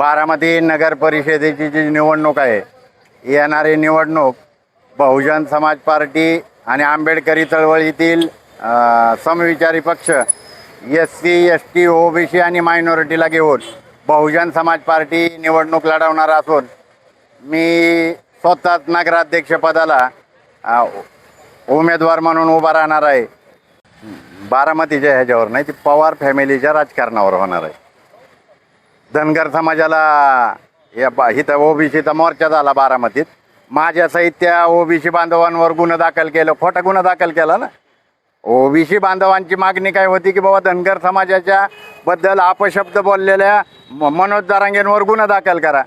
बारामती नगर परिषदेची जी निवडणूक आहे, येणारी निवडणूक बहुजन समाज पार्टी आणि आंबेडकरी चळवळीतील समविचारी पक्ष SC ST OBC आणि मायनॉरिटीला घेऊन बहुजन समाज पार्टी निवडणूक लढवणार असून मी स्वतःच नगराध्यक्षपदाला उमेदवार म्हणून उभा राहणार आहे. बारामतीच्या ह्याच्यावर नाही, ती पवार फॅमिलीच्या राजकारणावर होणार आहे. धनगर समाजाला इथं OBCचा मोर्चा झाला बारामतीत. माझ्या सहित त्या OBC बांधवांवर गुन्हा दाखल केलं, खोटा गुन्हा दाखल केला ना. OBC बांधवांची मागणी काय होती की बाबा धनगर समाजाच्या बद्दल अपशब्द बोललेल्या मनोज जरांगेंवर गुन्हा दाखल करा.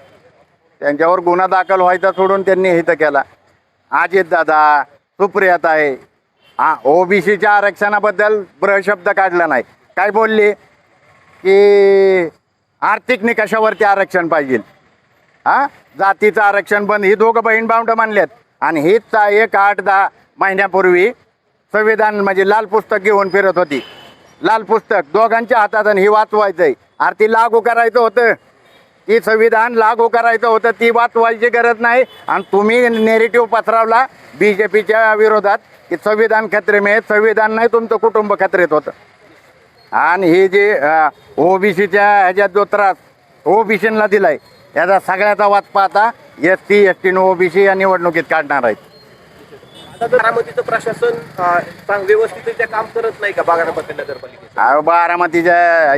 त्यांच्यावर गुन्हा दाखल व्हायचा सोडून त्यांनी हित केला. अजितदादा, सुप्रियाताई OBCच्या आरक्षणाबद्दल ब्रशब्द काढला नाही. काय बोलली की आर्थिक निकषावरती आरक्षण पाहिजे, जातीचं आरक्षण बंद. ही दोघं बहीण भावंड मानलेत. आणि हीच एक 8-10 महिन्यापूर्वी संविधान म्हणजे लाल पुस्तक घेऊन फिरत होती. लाल पुस्तक दोघांच्या हातात आणि ही वाचवायचंय. अरे ती लागू करायचं होतं, ती संविधान लागू करायचं होतं, ती वाचवायची गरज नाही. आणि तुम्ही नेरेटिव्ह पसरवला BJPच्या विरोधात की संविधान खतरे में, संविधान नाही तुमचं कुटुंब खतरेत होतं. आणि ही जी OBCच्या ह्याच्यात जो त्रास OBCला दिलाय, याचा सगळ्याचा वाच पाहता SC ST OBC या निवडणुकीत काढणार आहेत. बारामतीचं प्रशासन व्यवस्थितरित्या काम करत नाही का बारामती नगरपालिकेचं? बारामतीच्या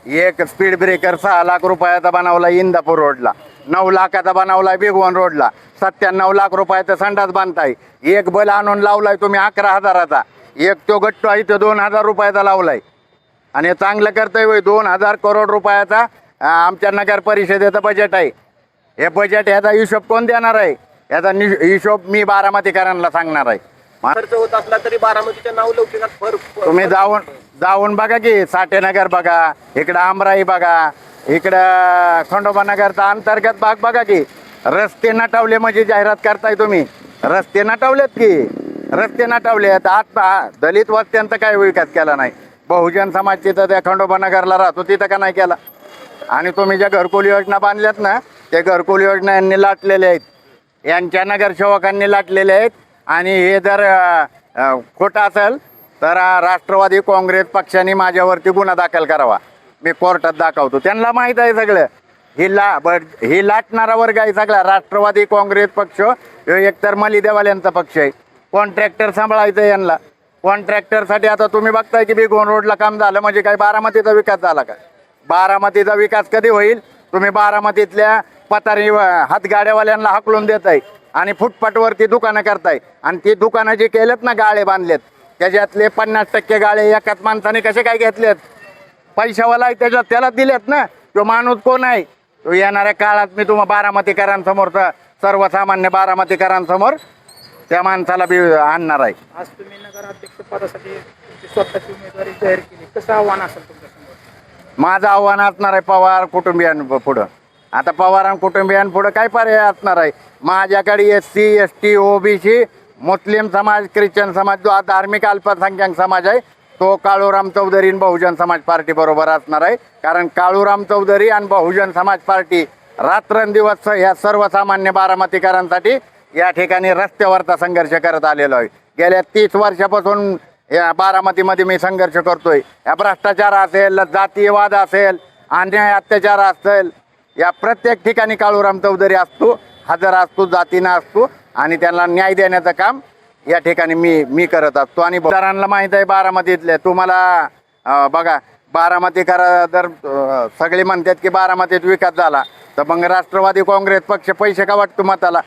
एक स्पीड ब्रेकर 6 लाख रुपयाचा बनवला इंदापूर रोडला, 9 लाखाचा बनवला भिगवण रोडला, 97 लाख रुपयाचा संडास बांधताय. एक बल आणून लावलाय तुम्ही 11,000चा. एक तो गट्टू आहे तो 2,000 रुपयाचा लावलाय. आणि चांगलं करतोय वय. 2,000 करोड रुपयाचा आमच्या नगर परिषदेचं बजेट आहे. हे बजेट ह्याचा हिशोब कोण देणार आहे? याचा हिशोब मी बारामतीकरांना सांगणार आहे. खर्च होत असला तरी बारामतीच्या नाव लौकिकात तुम्ही जाऊन बघा की साठेनगर बघा, इकडं आमराई बघा, इकडं खंडोबा नगरचा अंतर्गत भाग बघा की. रस्ते नटवले म्हणजे जाहिरात करताय तुम्ही. रस्ते नटवलेत की, रस्ते नटवलेत. आत दलित वस्त्यांचा काय विकास केला नाही. बहुजन समाज तिथं त्या खंडोबा नगरला राहतो, तिथं का नाही केला? आणि तुम्ही ज्या घरकुल योजना बांधल्यात ना, त्या घरकुल योजना यांनी लाटलेल्या आहेत, यांच्या नगरसेवकांनी लाटलेले आहेत. आणि हे जर खोटं असेल तर राष्ट्रवादी काँग्रेस पक्षाने माझ्यावरती गुन्हा दाखल करावा. मी कोर्टात दाखवतो. त्यांना माहीत आहे सगळं. ही लाटणारा वर्ग आहे सगळा. राष्ट्रवादी काँग्रेस पक्ष एकतर मलिदेवाल्यांचा पक्ष आहे. कॉन्ट्रॅक्टर सांभाळायचं यांना. कॉन्ट्रॅक्टरसाठी आता तुम्ही बघताय की बिगोन रोडला काम झालं म्हणजे काय बारामतीचा विकास झाला का? बारामतीचा विकास कधी होईल? तुम्ही बारामतीतल्या पतारी हातगाड्यावाल्यांना हाकलून देत आहे आणि फुटपाथवरती दुकानं करताय. आणि ती दुकानं जी केलेत ना, गाळे बांधलेत, त्याच्यातले 50% गाळे एकाच माणसाने कसे काय घेतलेत? पैशावाला आहे त्याच्यात, त्याला दिलेत ना. तो माणूस कोण आहे? तो येणाऱ्या काळात मी तुम्हाला बारामतीकरांसमोर, सर्वसामान्य बारामतीकरांसमोर त्या माणसाला बी आणणार आहे. आज तुम्ही नगराध्यक्ष पदासाठी स्वतःची उमेदवारी जाहीर केली, कसं आव्हान असेल तुमच्यासमोर? माझं आव्हान असणार आहे पवार कुटुंबियांपुढं. आता पवार कुटुंबियांपुढं काय पर्याय असणार आहे? माझ्याकडे SC ST OBC मुस्लिम समाज, ख्रिश्चन समाज, जो धार्मिक अल्पसंख्याक समाज आहे, तो काळूराम चौधरी आणि बहुजन समाज पार्टी बरोबर असणार आहे. कारण काळूराम चौधरी आणि बहुजन समाज पार्टी रात्रंदिवस या सर्वसामान्य बारामतीकरांसाठी या ठिकाणी रस्त्यावरचा संघर्ष करत आलेलो आहे. गेल्या 30 वर्षापासून या बारामतीमध्ये मी संघर्ष करतोय. या भ्रष्टाचार असेल, जातीयवाद असेल, अन्याय अत्याचार असेल, या प्रत्येक ठिकाणी काळूराम चौधरी असतो, हजर असतो, जातीनं असतो. आणि त्यांना न्याय देण्याचं काम या ठिकाणी मी करत असतो. आणि इतरांना माहीत आहे बारामतीतले. तुम्हाला बघा, बारामतीकर जर सगळे म्हणतात की बारामतीत विकास झाला, तर मग राष्ट्रवादी काँग्रेस पक्ष पैसे का वाटतो मताला?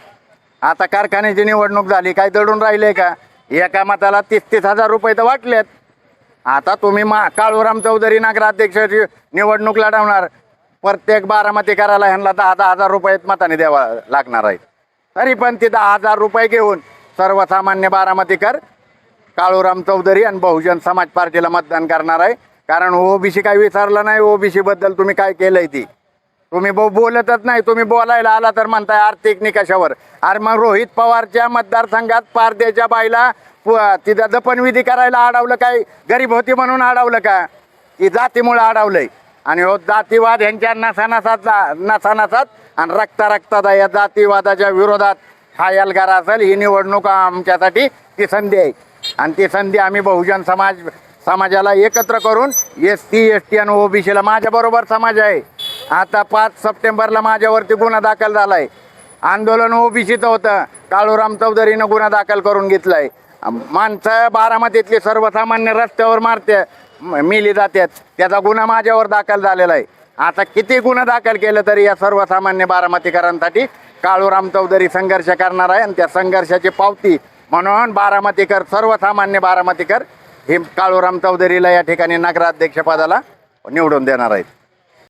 आता कारखान्याची निवडणूक झाली, काय दडून राहिले का? एका मताला 30-30 हजार रुपये तर वाटलेत. आता तुम्ही काळूराम चौधरी नगराध्यक्षाची निवडणूक लढवणार, प्रत्येक बारामतीकराला ह्यांना 10-10 हजार रुपये मताने द्यावा लागणार आहे. तरी पण ते 10 हजार रुपये घेऊन सर्वसामान्य बारामतीकर काळूराम चौधरी आणि बहुजन समाज पार्टीला मतदान करणार आहे. कारण OBC काही विचारलं नाही. OBC बद्दल तुम्ही काय केलंय ती तुम्ही बोलतच नाही. तुम्ही बोलायला आला तर म्हणताय आर्थिक निकषावर. अरे मग रोहित पवारच्या मतदारसंघात पारद्याच्या बाईला तिथं दफनविधी करायला अडवलं काय? गरीब होती म्हणून अडवलं का? ती जातीमुळे अडवलंय. आणि हो जातीवाद यांच्या नसानसात आणि रक्तात या जातीवादाच्या विरोधात हा एल्गार असेल. ही निवडणूक आमच्यासाठी ती संधी आहे आणि ती संधी आम्ही बहुजन समाजाला एकत्र करून SC ST आणि OBCला माझ्याबरोबर समाज आहे. आता 5 सप्टेंबरला माझ्यावरती गुन्हा दाखल झाला आहे. आंदोलन OBCचं होतं, काळूराम चौधरीनं गुन्हा दाखल करून घेतलाय. माणसं बारामतीतली सर्वसामान्य रस्त्यावर मेली जातात, त्याचा गुन्हा माझ्यावर दाखल झालेला आहे. आता किती गुन्हा दाखल केलं तरी या सर्वसामान्य बारामतीकरांसाठी काळूराम चौधरी संघर्ष करणार आहे आणि त्या संघर्षाची पावती म्हणून बारामतीकर, सर्वसामान्य बारामतीकर हे काळूराम चौधरीला या ठिकाणी नगराध्यक्षपदाला निवडून देणार आहेत.